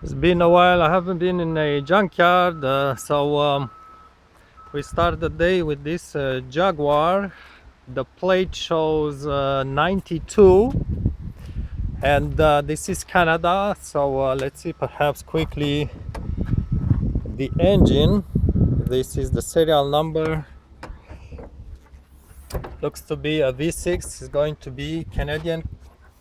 It's been a while. I haven't been in a junkyard, so we start the day with this Jaguar. The plate shows 92, and this is Canada. So let's see, perhaps quickly, the engine. This is the serial number. Looks to be a V6. It's going to be Canadian.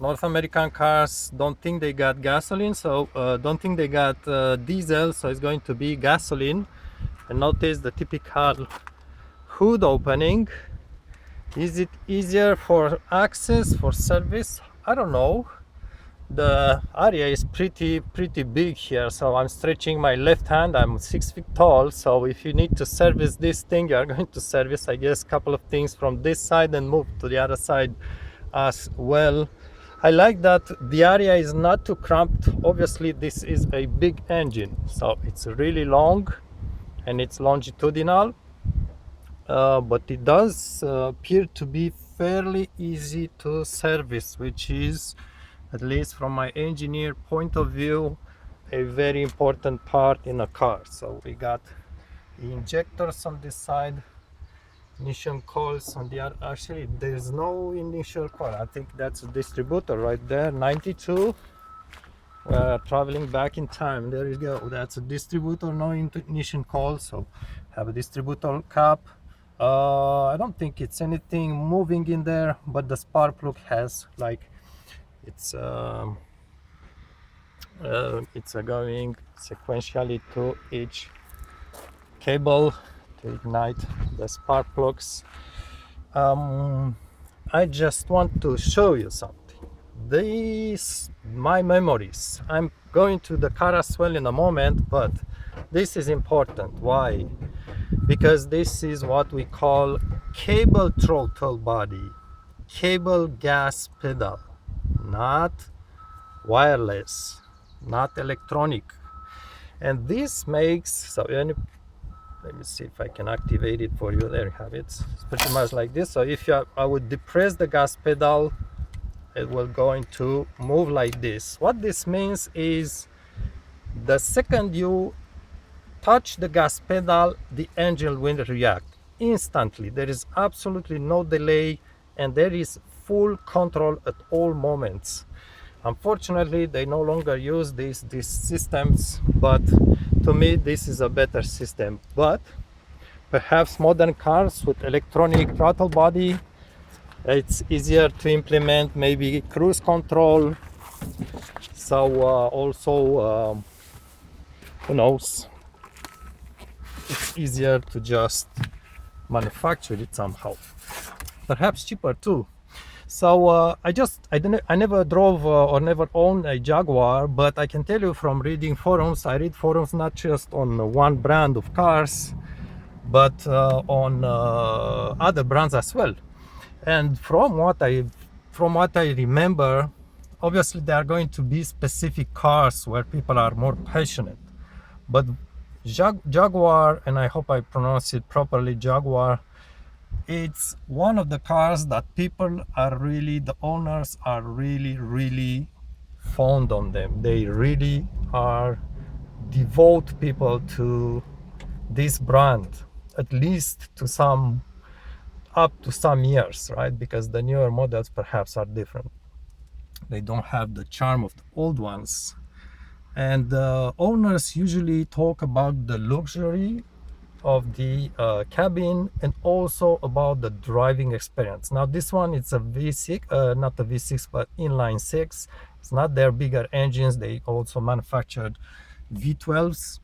North American cars don't think they got gasoline, so don't think they got diesel, so it's going to be gasoline. And notice the typical hood opening. Is it easier for access, for service? I don't know. The area is pretty big here, so I'm stretching my left hand. I'm 6 feet tall, so if you need to service this thing, you are going to service, I guess, a couple of things from this side and move to the other side as well. I like that the area is not too cramped. Obviously this is a big engine, so it's really long and it's longitudinal, but it does appear to be fairly easy to service, which is, at least from my engineer point of view, a very important part in a car. So we got the injectors on this side, ignition coils on the other. Actually, there's no initial coil. I think that's a distributor right there, 92. We're traveling back in time. There you go. That's a distributor, no ignition coil. So have a distributor cap. I don't think it's anything moving in there, but the spark plug has, like, it's going sequentially to each cable to ignite the spark plugs. I just want to show you something. These my memories. I'm going to the car as well in a moment, but this is important. Why? Because this is what we call cable throttle body, cable gas pedal, not wireless, not electronic. And this makes, so let me see if I can activate it for you. There you have it. It's pretty much like this. So if I would depress the gas pedal, it will going to move like this. What this means is, the second you touch the gas pedal, the engine will react instantly. There is absolutely no delay, and there is full control at all moments. Unfortunately, they no longer use these systems, but to me this is a better system. But perhaps modern cars with electronic throttle body, it's easier to implement, maybe cruise control. So also, who knows, it's easier to just manufacture it somehow, perhaps cheaper too. So I never drove or never owned a Jaguar, but I can tell you from reading forums, I read forums not just on one brand of cars, but on other brands as well. And from what I remember, obviously there are going to be specific cars where people are more passionate, but Jaguar, and I hope I pronounce it properly, Jaguar, it's one of the cars that people are really, the owners are really fond on them. They really are devout people to this brand, at least to some, up to some years, right? Because the newer models perhaps are different. They don't have the charm of the old ones. And owners usually talk about the luxury of the cabin and also about the driving experience. Now this one, it's a V6, not a V6, but inline 6. It's not their bigger engines. They also manufactured V12s.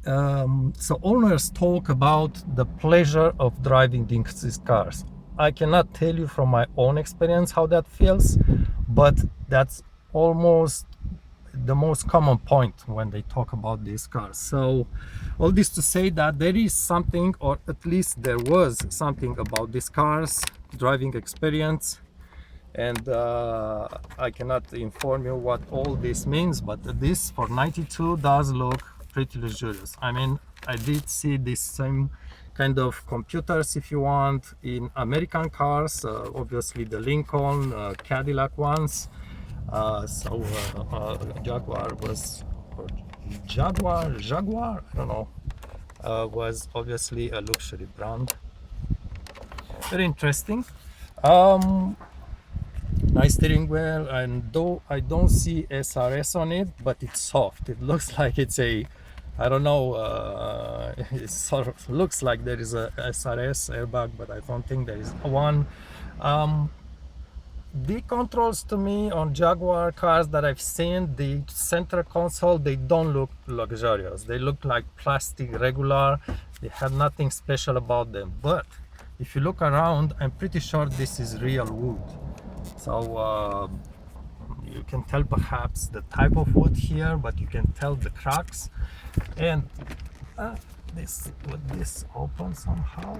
So owners talk about the pleasure of driving these cars. I cannot tell you from my own experience how that feels, but that's almost the most common point when they talk about these cars. So all this to say that there is something, or at least there was something about these cars, driving experience, and I cannot inform you what all this means, but this for 92 does look pretty luxurious. I mean, I did see this same kind of computers, if you want, in American cars, obviously the Lincoln, Cadillac ones. Jaguar was, or Jaguar, I don't know, was obviously a luxury brand. Very interesting. Um, Nice steering wheel, and though I don't see SRS on it, but it's soft. It looks like it's a, I don't know, it sort of looks like there is a SRS airbag, but I don't think there is one. The controls to me on Jaguar cars that I've seen, the center console, they don't look luxurious. They look like plastic regular. They have nothing special about them. But if you look around, I'm pretty sure this is real wood. So you can tell perhaps the type of wood here, but you can tell the cracks. And this open somehow.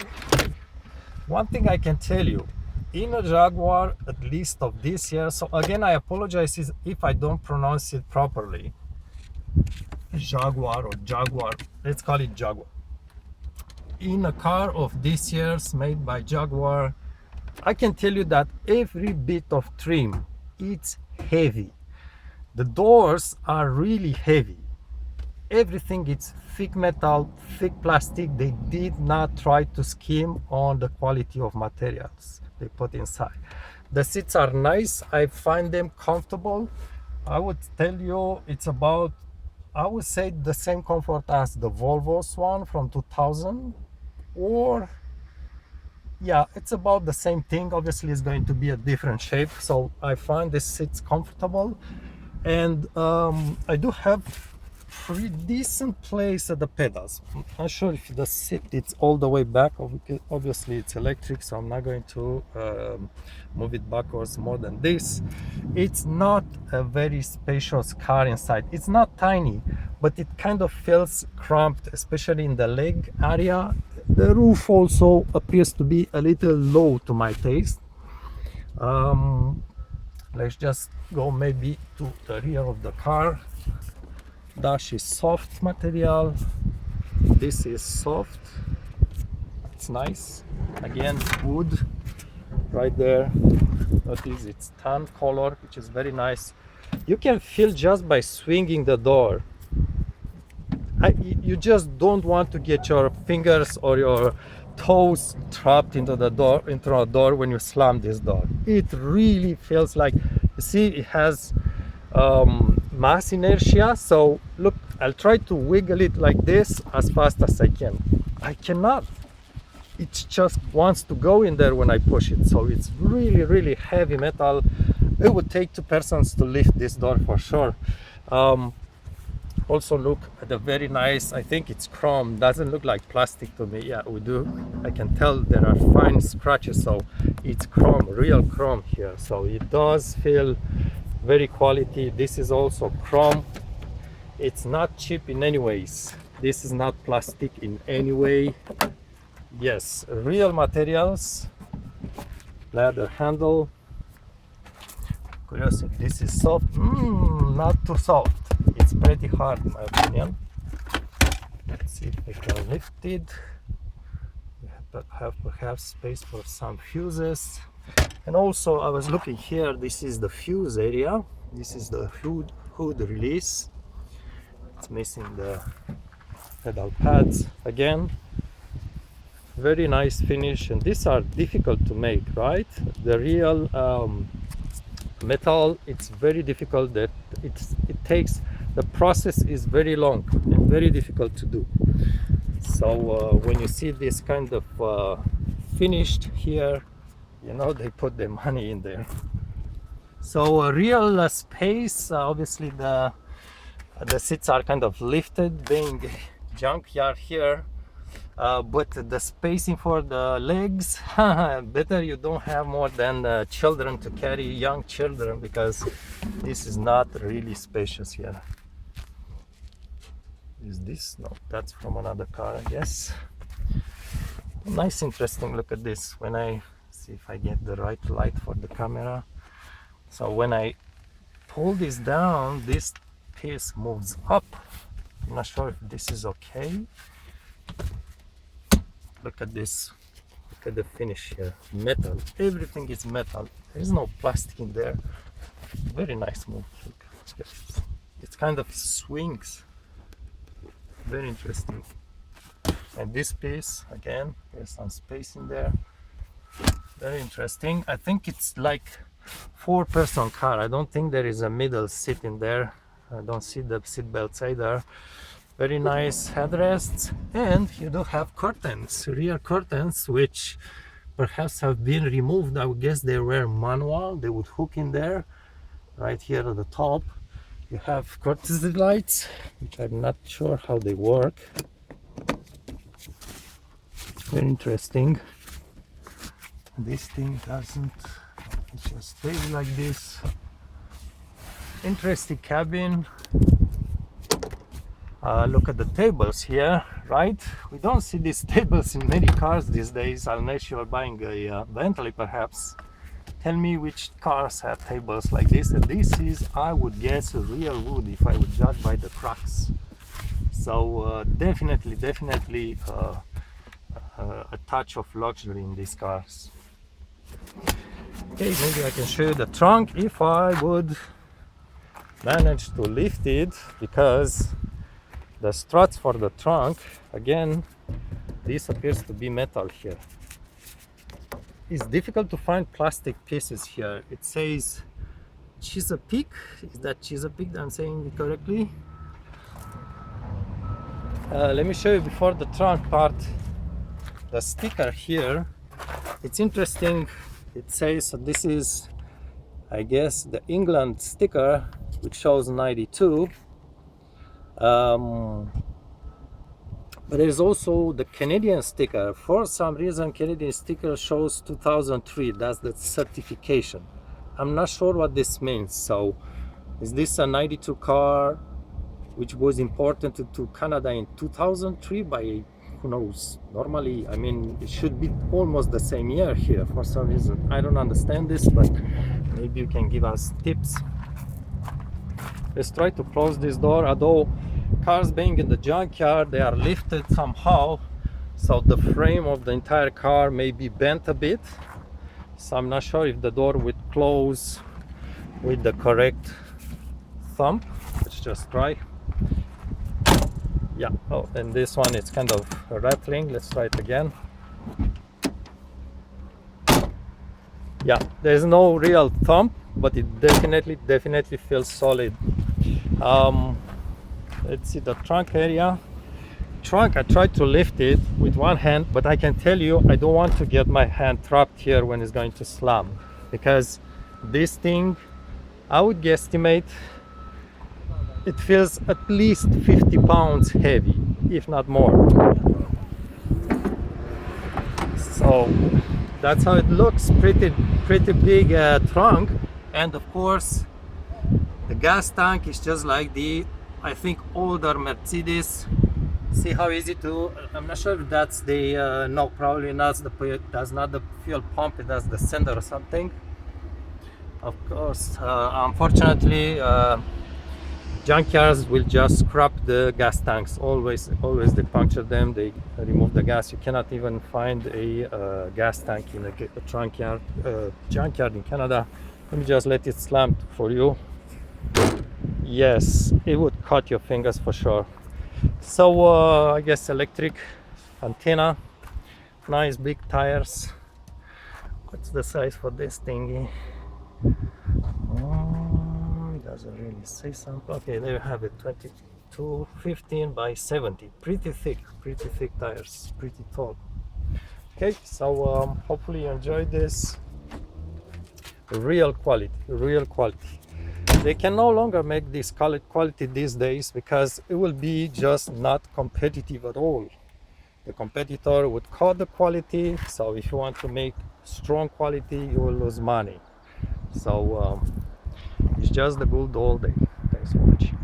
One thing I can tell you, in a Jaguar, at least of this year, so again, I apologize if I don't pronounce it properly. Jaguar or Jaguar, let's call it Jaguar. In a car of this year's made by Jaguar, I can tell you that every bit of trim, it's heavy. The doors are really heavy. Everything is thick metal, thick plastic. They did not try to skim on the quality of materials they put inside. The seats are nice. I find them comfortable. I would tell you it's about, I would say, the same comfort as the Volvo's one from 2000, or yeah, it's about the same thing. Obviously it's going to be a different shape, so I find this seats comfortable. And I do have pretty decent place at the pedals. I'm not sure if the seat is all the way back. Obviously it's electric, so I'm not going to move it backwards more than this. It's not a very spacious car inside. It's not tiny, but it kind of feels cramped, especially in the leg area. The roof also appears to be a little low to my taste. Let's just go maybe to the rear of the car. Dash is soft material. This is soft. It's nice. Again, wood right there. Notice it's tan color, which is very nice. You can feel just by swinging the door. You just don't want to get your fingers or your toes trapped into the door, into a door when you slam this door. It really feels like, you see, it has mass inertia. So look, I'll try to wiggle it like this as fast as I can. I cannot. It just wants to go in there when I push it. So it's really, really heavy metal. It would take two persons to lift this door for sure. Also look at the very nice, I think it's chrome, doesn't look like plastic to me. Yeah, we do, I can tell there are fine scratches, so it's chrome, real chrome here, so it does feel very quality. This is also chrome. It's not cheap in any ways. This is not plastic in any way. Yes, real materials. Leather handle. Curious if this is soft. Not too soft. It's pretty hard in my opinion. Let's see if I can lift it. We have perhaps space for some fuses. And also I was looking here, this is the fuse area. This is the hood release. It's missing the pedal pads again. Very nice finish, and these are difficult to make, right? The real metal, it's very difficult. That it takes, the process is very long and very difficult to do. So when you see this kind of finished here, you know, they put their money in there. So a real space. Obviously the seats are kind of lifted, being Junkyard here. But the spacing for the legs, better you don't have more than children to carry, young children, because this is not really spacious here. Is this? No, that's from another car, I guess. Nice, interesting. Look at this. When I see if I get the right light for the camera. So when I pull this down, this piece moves up. I'm not sure if this is okay. Look at this. Look at the finish here. Metal. Everything is metal. There is no plastic in there. Very nice move. Look, it's kind of swings. Very interesting. And this piece again, there's some space in there. Very interesting. I think it's like 4-person car. I don't think there is a middle seat in there. I don't see the seat belts either. Very nice headrests, and you do have curtains, rear curtains, which perhaps have been removed. I would guess they were manual. They would hook in there. Right here at the top you have courtesy lights, which I'm not sure how they work. Very interesting. This thing doesn't, it just stays like this. Interesting cabin. Look at the tables here, right? We don't see these tables in many cars these days, unless you're buying a Bentley perhaps. Tell me which cars have tables like this. And this is, I would guess, a real wood if I would judge by the cracks. So definitely a touch of luxury in these cars. Okay, maybe I can show you the trunk if I would manage to lift it, because the struts for the trunk, again, this appears to be metal here. It's difficult to find plastic pieces here. It says Chesapeake. Is that Chesapeake that I'm saying it correctly? Let me show you before the trunk part the sticker here. It's interesting. It says, so this is, I guess, the England sticker, which shows 92. But there's also the Canadian sticker. For some reason, Canadian sticker shows 2003. That's the certification. I'm not sure what this means. So, is this a 92 car which was imported to Canada in 2003 by who knows? Normally, I mean, it should be almost the same year here. For some reason, I don't understand this, but maybe you can give us tips. Let's try to close this door. Although cars being in the junkyard, they are lifted somehow, so the frame of the entire car may be bent a bit. So I'm not sure if the door would close with the correct thumb. Let's just try. Yeah, oh, and this one is kind of rattling. Let's try it again. Yeah, there's no real thumb, but it definitely feels solid. Let's see the trunk area. Trunk, I tried to lift it with one hand, but I can tell you I don't want to get my hand trapped here when it's going to slam, because this thing, I would guesstimate it feels at least 50 pounds heavy, if not more. So that's how it looks. Pretty big trunk. And of course the gas tank is just like the, I think, older Mercedes. See how easy to, I'm not sure if that's the no, probably not that's not the fuel pump, that's the sender or something. Of course, unfortunately, junkyards will just scrap the gas tanks. Always they puncture them, they remove the gas. You cannot even find a gas tank in a junkyard in Canada. Let me just let it slam for you. Yes, it would cut your fingers for sure. So I guess electric antenna, nice big tires. What's the size for this thingy? Doesn't really say something. Okay, there you have it, 2215 by 70. Pretty thick tires, pretty tall. Okay, so hopefully you enjoyed this. Real quality. They can no longer make this quality these days because it will be just not competitive at all. The competitor would cut the quality, so if you want to make strong quality, you will lose money. So it's just the good old day. Thanks for watching.